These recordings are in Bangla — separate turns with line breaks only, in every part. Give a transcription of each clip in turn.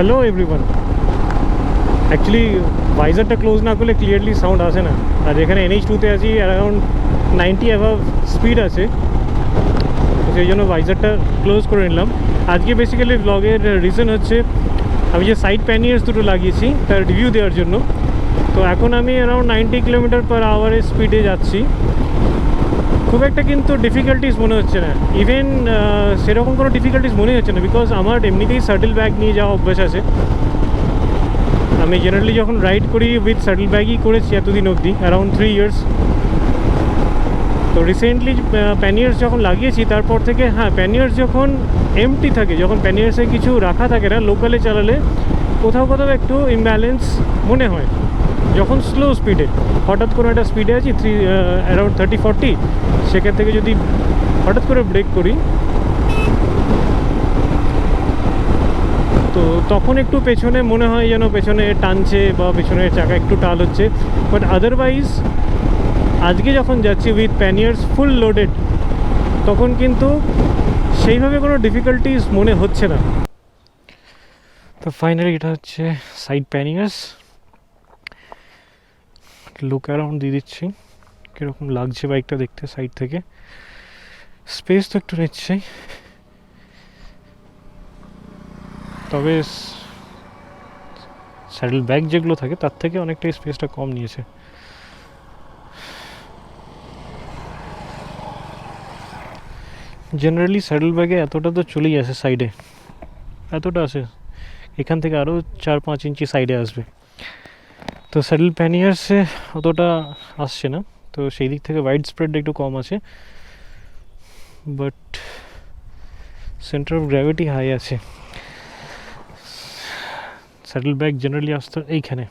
Hello everyone. অ্যাকচুয়ালি ভাইজারটা ক্লোজ না করলে ক্লিয়ারলি সাউন্ড আসে না, আর এখানে NH2-তে আছি, অ্যারাউন্ড 90 অ্যাভাব স্পিড আছে, তো সেই জন্য ভাইজারটা ক্লোজ করে নিলাম। আজকে বেসিক্যালি ব্লগের রিজন হচ্ছে আমি যে সাইড প্যানিয়ার্স দুটো লাগিয়েছি তার রিভিউ দেওয়ার জন্য। তো এখন আমি অ্যারাউন্ড 90 কিলোমিটার/আওয়ারের স্পিডে যাচ্ছি। খুব একটা কিন্তু ডিফিকাল্টিস মনে হচ্ছে না, ইভেন সেরকম কোনো ডিফিকাল্টিস মনে হচ্ছে না, বিকজ আমার এমনিতেই শাটল ব্যাগ নিয়ে যাওয়া অভ্যাস আছে। আমি জেনারেলি যখন রাইড করি উইথ শাটল ব্যাগই করেছি এতদিন অবধি, অ্যারাউন্ড 3 ইয়ার্স। তো রিসেন্টলি প্যানিয়ার্স যখন লাগিয়েছি তারপর থেকে, হ্যাঁ, প্যানিয়ার্স যখন এমটি থাকে, যখন প্যানিয়ার্সে কিছু রাখা থাকে না, লোকালে চালালে কোথাও কোথাও একটু ইমব্যালেন্স মনে হয়। যখন স্লো স্পিডে, হঠাৎ কোনো একটা স্পিডে আছি অ্যারাউন্ড 30-40, সেখান থেকে যদি হঠাৎ করে ব্রেক করি তো তখন একটু পেছনে মনে হয় যেন পেছনে টানছে বা পেছনের চাকা একটু টাল হচ্ছে। বাট আদারওয়াইজ আজকে যখন যাচ্ছি উইথ প্যানিয়ার্স ফুল লোডেড, তখন কিন্তু সেইভাবে কোনো ডিফিকাল্টিস মনে হচ্ছে না। তো ফাইনালি এটা হচ্ছে সাইড প্যানিয়ার্স। লুক অ্যারাউন্ড দিয়ে দিচ্ছি কীরকম লাগছে বাইকটা দেখতে সাইড থেকে। স্পেস তো একটু নিচ্ছে, তবে স্যাডেল ব্যাগ যেগুলো থাকে তার থেকে অনেকটাই স্পেসটা কম নিয়েছে। জেনারেলি স্যাডেল ব্যাগে এতটা তো চলেই আসে সাইডে, এতটা আসে, এখান থেকে আরও 4-5 ইঞ্চি সাইডে আসবে। তো স্যাডেল প্যানিয়ার্সে অতটা আসছে না, তো সেই দিক থেকে ওয়াইড স্প্রেডটা একটু কম আছে, but centre of gravity high আছে। স্যাডেল ব্যাগ জেনারেলি আসতো এইখানে,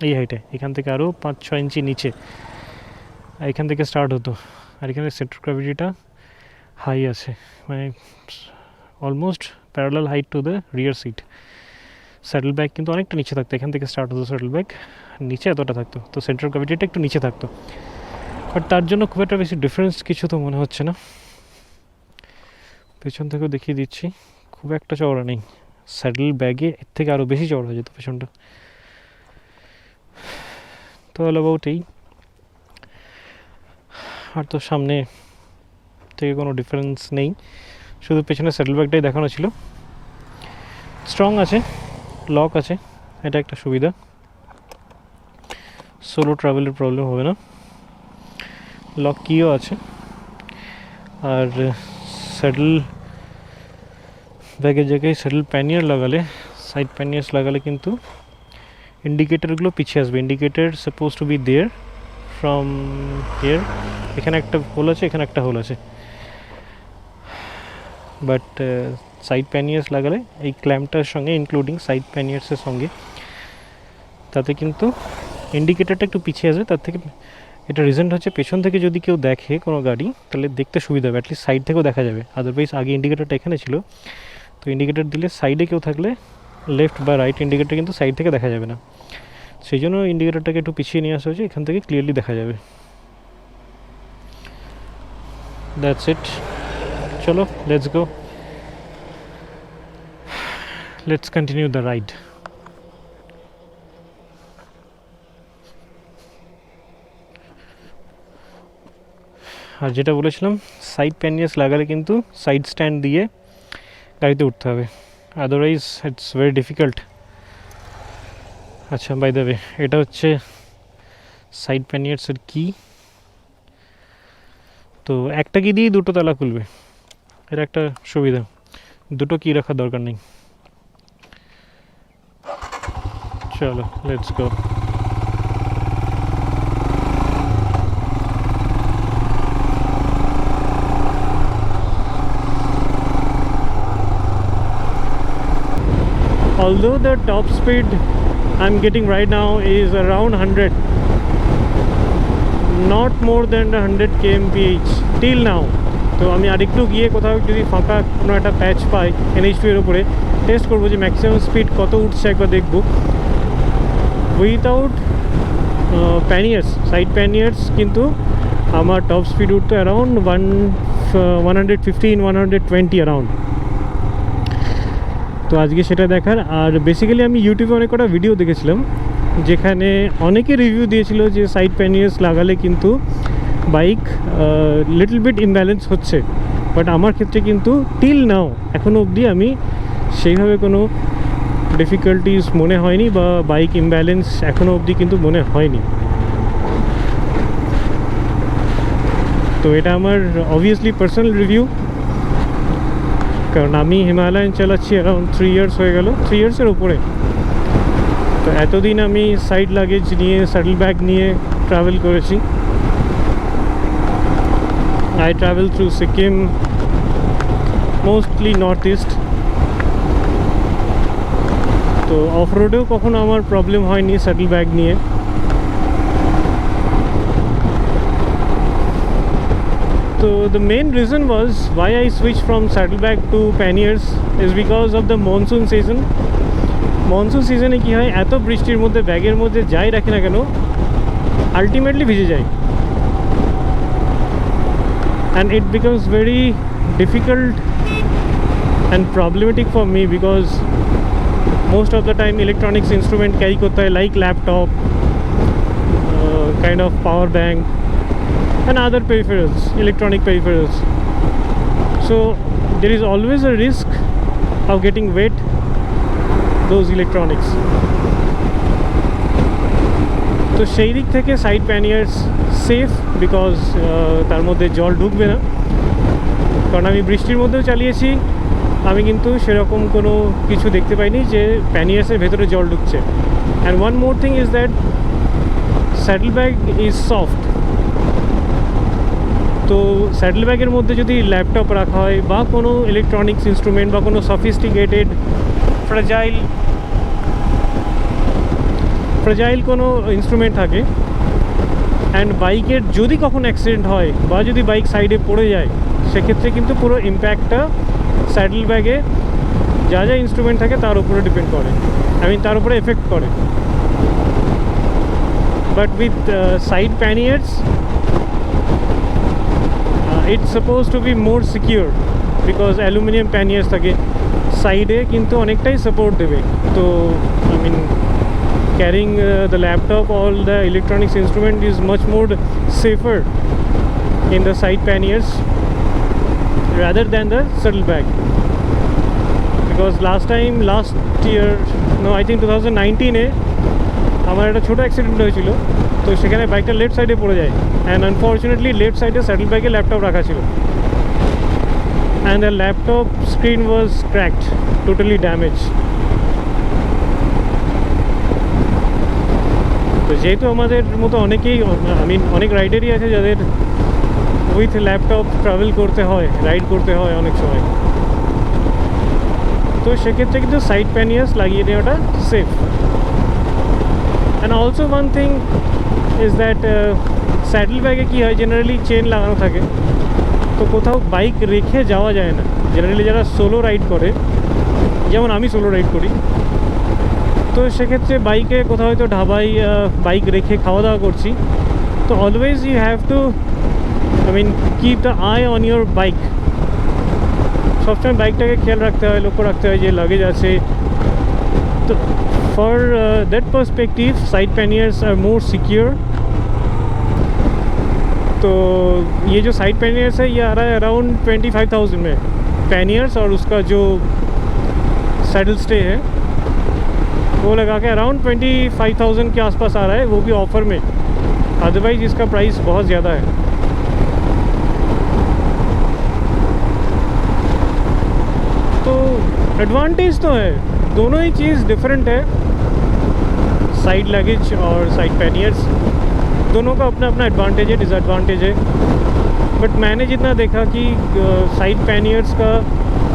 এই হাইটে, এখান থেকে আরও 5-6 ইঞ্চি নিচে, এখান থেকে স্টার্ট হতো। আর এখানে সেন্টার অফ গ্র্যাভিটিটা হাই আছে, মানে almost parallel height to the rear seat. Saddle bag কিন্তু অনেকটা নিচে থাকতো, এখান থেকে স্টার্ট হতো স্যাডেল ব্যাগ, নিচে এতটা থাকতো, তো সেন্টার অফ গ্র্যাভিটিটা একটু নিচে থাকতো। বাট তার জন্য খুব একটা বেশি ডিফারেন্স কিছু তো মনে হচ্ছে না। পেছন থেকেও দেখিয়ে দিচ্ছি, খুব একটা চওড়া নেই, স্যাডেল ব্যাগে এর থেকে আরও বেশি চওড়া হয়ে যেত পেছনটা। তো অল অ্যাবাউট এই, আর তো সামনে থেকে কোনো ডিফারেন্স নেই, শুধু পেছনে স্যাডেল ব্যাগটাই দেখানো ছিল। স্ট্রং আছে, লক আছে, এটা একটা সুবিধা, সোলো ট্রাভেলের প্রবলেম হবে না। লক কিও আছে, আর স্যাডেল ব্যাগের জায়গায় স্যাডেল প্যানিয়ার লাগালে, সাইড প্যানিয়ার্স লাগালে কিন্তু ইন্ডিকেটারগুলো পিছিয়ে আসবে। Indicator suppose to be there from here, এখানে একটা হোল আছে, এখানে একটা হোল আছে, বাট সাইড প্যানিয়ার্স লাগালে এই ক্ল্যাম্পটার সঙ্গে, ইনক্লুডিং সাইড প্যানিয়ার্সের সঙ্গে, তাতে কিন্তু ইন্ডিকেটারটা একটু পিছিয়ে আসবে। তার থেকে এটা রিজেন্ট হচ্ছে পেছন থেকে যদি কেউ দেখে কোনো গাড়ি, তাহলে দেখতে সুবিধা হবে, অ্যাটলিস্ট সাইড থেকেও দেখা যাবে। আদারওয়াইজ আগে ইন্ডিকেটারটা এখানে ছিল, তো ইন্ডিকেটার দিলে সাইডে কেউ থাকলে লেফট বা রাইট ইন্ডিকেটার কিন্তু সাইড থেকে দেখা যাবে না, সেই জন্য ইন্ডিকেটারটাকে একটু পিছিয়ে নিয়ে আসা হয়েছে, এখান থেকে ক্লিয়ারলি দেখা যাবে। দ্যাটস ইট, চলো let's go, let's continue the ride. আর যেটা বলেছিলাম, সাইড প্যানিয়ার্স লাগালে কিন্তু সাইড স্ট্যান্ড দিয়ে গাড়িতে উঠতে হবে, আদারওয়াইজ ইটস ভেরি ডিফিকাল্ট। আচ্ছা, বাই দ্য ওয়ে, এটা হচ্ছে সাইড প্যানিয়ার্সের কি, তো একটা কি দিয়েই দুটো তালা খুলবে, এটা একটা সুবিধা, দুটো কি রাখার দরকার নেই। চলো let's go. Although the top speed I'm getting right now is around 100, not more than 100 kmph till now. তো আমি আরেকটু গিয়ে কোথাও যদি ফাঁকা কোনো একটা প্যাচ পাই NH2 এর উপরে, টেস্ট করবো যে ম্যাক্সিমাম স্পিড কত উঠছে, একবার দেখবো। উইথাউট প্যানিয়ার্স, সাইড প্যানিয়ার্স কিন্তু আমার টপ স্পিড উঠতো অ্যারাউন্ড 115-120 অ্যারাউন্ড। তো আজকে সেটা দেখার। আর বেসিক্যালি আমি ইউটিউবে অনেক কটা ভিডিও দেখেছিলাম যেখানে অনেকে রিভিউ দিয়েছিল যে সাইড প্যানিয়ার্স লাগালে কিন্তু বাইক লিটল বিট ইমব্যালেন্স হচ্ছে, বাট আমার ক্ষেত্রে কিন্তু টিল নাও এখনও অবধি আমি সেইভাবে কোনো ডিফিকাল্টিস মনে হয়নি বা বাইক ইমব্যালেন্স এখনও অবধি কিন্তু মনে হয়নি। তো এটা আমার অবভিয়াসলি পার্সোনাল রিভিউ, কারণ আমি হিমালয়ান চালাচ্ছি অ্যারাউন্ড 3 ইয়ার্স হয়ে গেল, 3 ইয়ার্সের উপরে। তো এতদিন আমি সাইড লাগেজ নিয়ে স্যাডেল ব্যাগ নিয়ে ট্রাভেল করেছি। I travel through Sikkim, mostly north east. তো অফ রোডেও কখনো আমার প্রবলেম হয়নি স্যাডেল ব্যাগ নিয়ে। So the main reason was why I switched from saddlebag to panniers is because of the monsoon season. Monsoon সিজনে কী হয়, এত বৃষ্টির মধ্যে ব্যাগের মধ্যে যাই রাখি না কেন আলটিমেটলি ভিজে যায়, and it becomes very difficult and problematic for me because most of the time electronics instrument carry korte hai, like laptop, kind of power bank and other peripherals, electronic peripherals. So there is always a risk of getting wet those electronics. তো সেই দিক থেকে সাইড প্যানিয়ার্স সেফ বিকজ তার মধ্যে জল ঢুকবে না। কারণ আমি বৃষ্টির মধ্যেও চালিয়েছি, আমি কিন্তু সেরকম কোনো কিছু দেখতে পাইনি যে প্যানিয়ার্সের ভেতরে জল ঢুকছে। And one more thing is that saddle bag is soft. তো স্যাডেল ব্যাগের মধ্যে যদি ল্যাপটপ রাখা হয় বা কোনো ইলেকট্রনিক্স ইনস্ট্রুমেন্ট বা কোনো সফিস্টিকেটেড ফ্রাজাইল কোনো ইনস্ট্রুমেন্ট থাকে, অ্যান্ড বাইকের যদি কখন অ্যাক্সিডেন্ট হয় বা যদি বাইক সাইডে পড়ে যায়, সেক্ষেত্রে কিন্তু পুরো ইম্প্যাক্টটা স্যাডেল ব্যাগে যা যা ইনস্ট্রুমেন্ট থাকে তার উপরে ডিপেন্ড করে, তার উপরে এফেক্ট করে। But with side panniers it's suppose to be more secure because aluminium panniers থাকে সাইডে, কিন্তু অনেকটাই সাপোর্ট দেবে। তো carrying the laptop, all the electronics instrument is much more safer in the side panniers rather than the saddle bag. Because last year, no, I think 2019 আমার একটা ছোটো অ্যাক্সিডেন্ট হয়েছিল। তো সেখানে বাইকটা লেফট সাইডে পড়ে যায়, অ্যান্ড আনফর্চুনেটলি লেফট সাইডে স্যাডেল ব্যাগে ল্যাপটপ রাখা ছিল, and the laptop screen was cracked, totally damage. তো যেহেতু আমাদের মতো অনেকেই অনেক রাইডারই আছে যাদের উইথ ল্যাপটপ ট্রাভেল করতে হয়, রাইড করতে হয় অনেক সময়, তো সেক্ষেত্রে কিন্তু সাইড প্যানিয়ার্স লাগিয়ে দেওয়াটা safe. And also one thing is that saddle ব্যাগে কী হয়, জেনারেলি চেন লাগানো থাকে, তো কোথাও বাইক রেখে যাওয়া যায় না। জেনারেলি যারা সোলো রাইড করে, যেমন আমি সোলো রাইড করি, তো সেক্ষেত্রে বাইকে কোথাও হয়তো ঢাবাই বাইক রেখে খাওয়া দাওয়া করছি, তো always you have to keep the eye on your bike. সবসময় বাইকটাকে খেয়াল রাখতে হয়, লক্ষ্য রাখতে হয় যে লাগেজ আছে। তো for that perspective side panniers are more secure. तो ये जो साइड पैनियर्स है ये आ रहा है अराउंड 25,000 में पैनियर्स, और उसका जो सैडल स्टे है वो लगा के अराउंड 25,000 के आसपास आ रहा है, वो भी ऑफ़र में। अदरवाइज़ इसका प्राइस बहुत ज़्यादा है। तो एडवांटेज तो है, दोनों ही चीज़ डिफरेंट है, साइड लगेज और साइड पैनियर्स दोनों का अपना अपना एडवांटेज है, डिसएडवांटेज है। बट मैंने जितना देखा कि साइड पैनियर्स का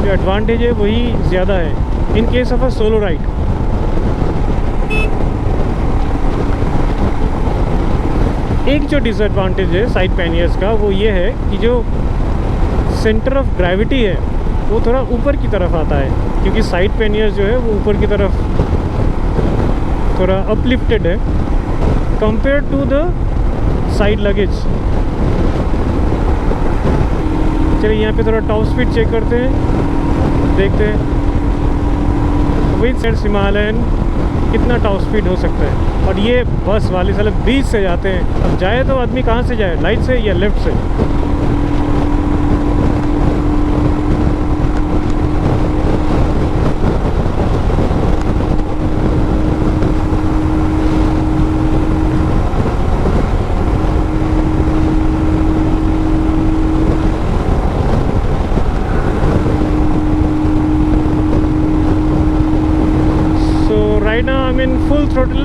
जो एडवांटेज है वही ज़्यादा है in case of a solo ride. एक जो डिसएडवांटेज है साइड पैनियर्स का वो ये है कि जो सेंटर ऑफ ग्रेविटी है वो थोड़ा ऊपर की तरफ आता है, क्योंकि साइड पैनियर्स जो है वो ऊपर की तरफ थोड़ा अपलिफ्टेड है compare to the side luggage. चलिए यहाँ पे थोड़ा टॉप स्पीड चेक करते हैं, देखते हैं। विद हिमालयन कितना टॉप स्पीड हो सकता है। और ये बस वाले साले 20 से जाते हैं। अब जाए तो आदमी कहाँ से जाए, राइट से या लेफ्ट से? Full throttle.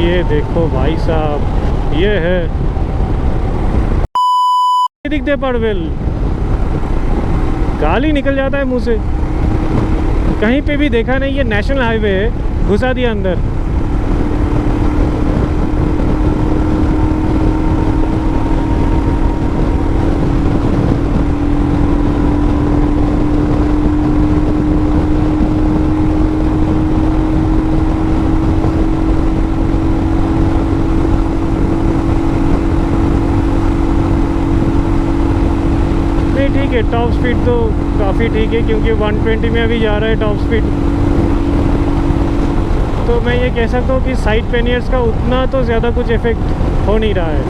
ये देखो भाई साहब, ये है दिखते परवेल, गाली निकल जाता है मुंह से। कहीं पे भी देखा नहीं, ये नेशनल हाईवे है, घुसा दिया अंदर। ठीक है, टॉप स्पीड तो काफ़ी ठीक है क्योंकि 120 में अभी जा रहा है टॉप स्पीड। तो मैं ये कह सकता हूँ कि साइड पैनियर्स का उतना तो ज़्यादा कुछ इफेक्ट हो नहीं रहा है,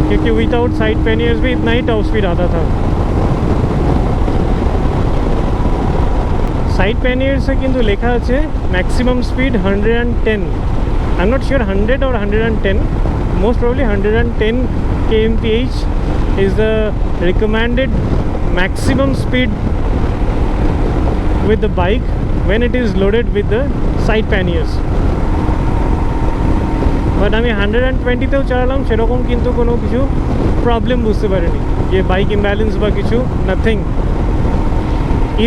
क्योंकि विदाउट साइड पैनियर्स भी इतना ही टॉप स्पीड आता था। साइड पैनियर्स से किंतु लेखा আছে maximum speed 110। I am not sure 100 और 110, most probably 110 kmph is the recommended maximum speed with the bike when it is loaded with the side panniers. But আমি 120তেও চালালাম, সেরকম কিন্তু কোনো কিছু প্রবলেম বুঝতে পারিনি, যে বাইক ইমব্যালেন্স বা কিছু, নাথিং।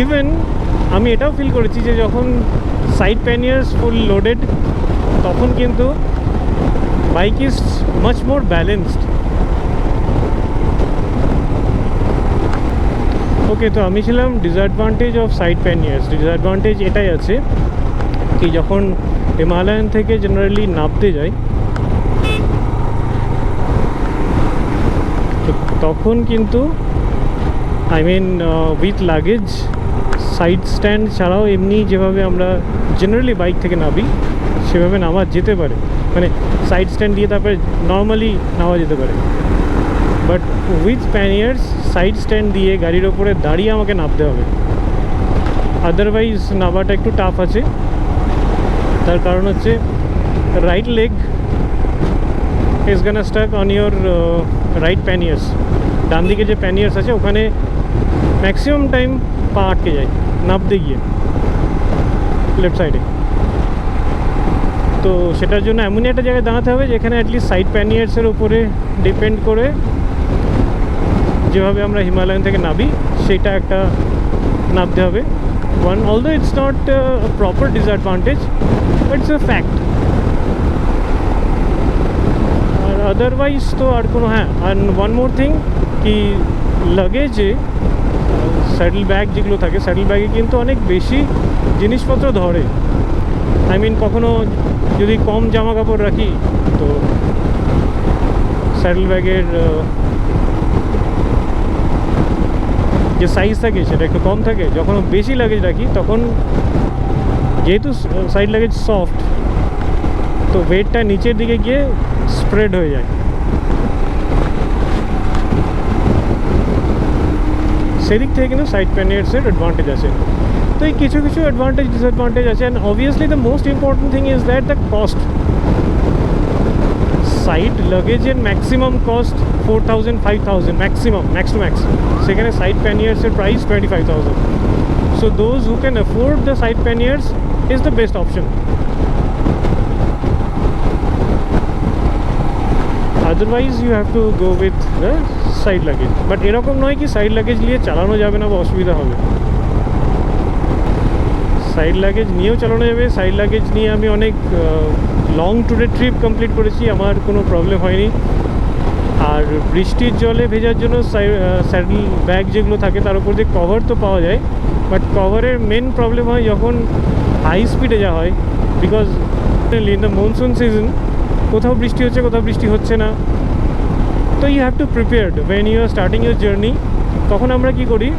ইভেন আমি এটাও ফিল করেছি যে যখন সাইড প্যানিয়ার্স ফুল লোডেড তখন কিন্তু bike is much more balanced. Okay, তো আমি ছিলাম disadvantage of side panniers. Disadvantage এটাই আছে কি যখন হিমালয়ান থেকে জেনারেলি নামতে যাই তো তখন কিন্তু I mean with luggage side stand ছাড়াও এমনি যেভাবে আমরা জেনারেলি বাইক থেকে নামি সেভাবে নামা যেতে পারে, মানে সাইড স্ট্যান্ড দিয়ে তারপরে নর্মালি নামা যেতে পারে। বাট উইথ প্যানিয়ার্স সাইড স্ট্যান্ড দিয়ে গাড়ির ওপরে দাঁড়িয়ে আমাকে নামতে হবে, আদারওয়াইজ নামাটা একটু টাফ আছে। তার কারণ হচ্ছে right leg is gonna stuck on your right panniers. ডান দিকে যে প্যানিয়ার্স আছে ওখানে ম্যাক্সিমাম টাইম পা আটকে যায় নামতে গিয়ে লেফট সাইডে। তো সেটার জন্য এমনই একটা জায়গায় দাঁড়াতে হবে যেখানে অ্যাটলিস্ট সাইড প্যানিয়ার্সের উপরে ডিপেন্ড করে যেভাবে আমরা হিমালয়ান থেকে নামি সেটা একটা নামতে হবে। One although it's not proper disadvantage but it's a fact. আর আদারওয়াইজ তো আর কোনো, হ্যাঁ, আর ওয়ান মোর থিং কি লাগেজে স্যাডেল ব্যাগ যেগুলো থাকে, স্যাডেল ব্যাগে কিন্তু অনেক বেশি জিনিসপত্র ধরে। আই মিন কখনো যদি কম জামা কাপড় রাখি তো স্যাডেল ব্যাগের যে সাইজ থাকে সেটা একটু কম থাকে। যখন বেশি লাগেজ রাখি তখন যেহেতু সাইড লাগেজ সফট তো ওয়েটটা নিচের দিকে গিয়ে স্প্রেড হয়ে যায়, সেদিক থেকে কিন্তু সাইড প্যানিয়ার্সের অ্যাডভান্টেজ আছে। তো এই কিছু কিছু অ্যাডভান্টেজ ডিসঅ্যাডভান্টেজ আছে, and obviously the most important thing is that the cost. Side লাগেজের maximum cost 4000 5000 maximum, max to max. সেখানে সাইড প্যানিয়ার্সের price 25000। So those who can afford the side panniers is the best option. Otherwise you have to go with the side luggage. But এরকম নয় কি সাইড লাগেজ নিয়ে চালানো যাবে না বা অসুবিধা হবে, সাইড লাগেজ নিয়েও চালানো যাবে। সাইড লাগেজ নিয়ে আমি অনেক লং ট্যুরের ট্রিপ কমপ্লিট করেছি, আমার কোনো প্রবলেম হয়নি। আর বৃষ্টির জলে ভেজার জন্য স্যাডেল ব্যাগ যেগুলো থাকে তার উপর দিয়ে কভার তো পাওয়া যায়, বাট কভারের মেন প্রবলেম হয় যখন হাই স্পিডে যাওয়া হয়, because in the monsoon season কোথাও বৃষ্টি হচ্ছে কোথাও বৃষ্টি হচ্ছে না। তো you have to prepared when you are starting your journey. তখন আমরা কী করি,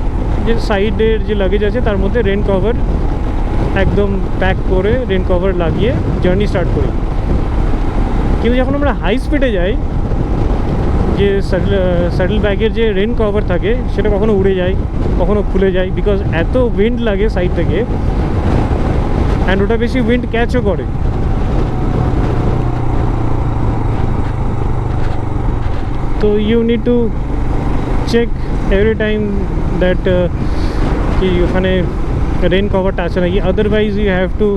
যে সাইডের যে লাগেজ আছে তার মধ্যে রেন কভার একদম প্যাক করে রেন কভার লাগিয়ে জার্নি স্টার্ট করি। কিন্তু যখন আমরা হাই স্পিডে যাই, যে স্যাডেল ব্যাগের যে রেন কভার থাকে সেটা কখনো উড়ে যায়, কখনো খুলে যায়, বিকজ এত উইন্ড লাগে সাইড থেকে, অ্যান্ড ওটা বেশি উইন্ড ক্যাচও করে। তো you need to check every time that কি ওখানে রেন কভারটা আছে নাকি, otherwise you have to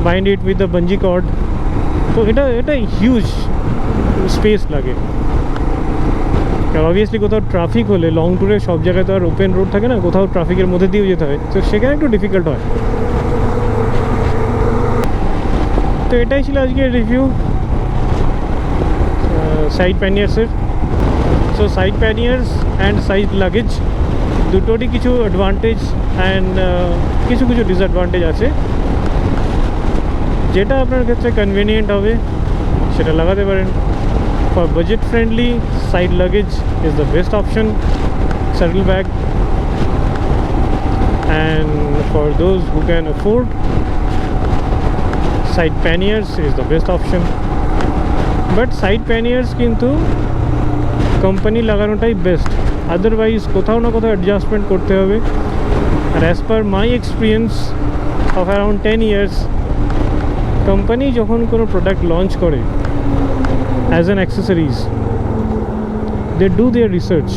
bind it with the bungee cord. তো এটা হিউজ স্পেস লাগে। আর অবভিয়াসলি কোথাও ট্রাফিক হলে লং ট্যুরে সব জায়গায় তো আর ওপেন রোড থাকে না, কোথাও ট্রাফিকের মধ্যে দিয়েও যেতে হয়, তো সেখানে একটু ডিফিকাল্ট হয়। তো এটাই ছিল আজকের রিভিউ সাইড প্যানিয়ার্সের। So side panniers and side luggage দুটোরই কিছু অ্যাডভান্টেজ অ্যান্ড কিছু কিছু ডিসঅ্যাডভান্টেজ আছে। যেটা আপনার ক্ষেত্রে কনভিনিয়েন্ট হবে সেটা লাগাতে পারেন। For budget friendly, side luggage is the best option, saddle bag, and for those who can afford, side panniers is the best option. But side panniers কিন্তু কোম্পানি লাগানোটাই বেস্ট, আদারওয়াইজ কোথাও না কোথাও অ্যাডজাস্টমেন্ট করতে হবে। আর as per my experience of around 10 years, company যখন কোনো প্রোডাক্ট লঞ্চ করে as an accessories, they do their research.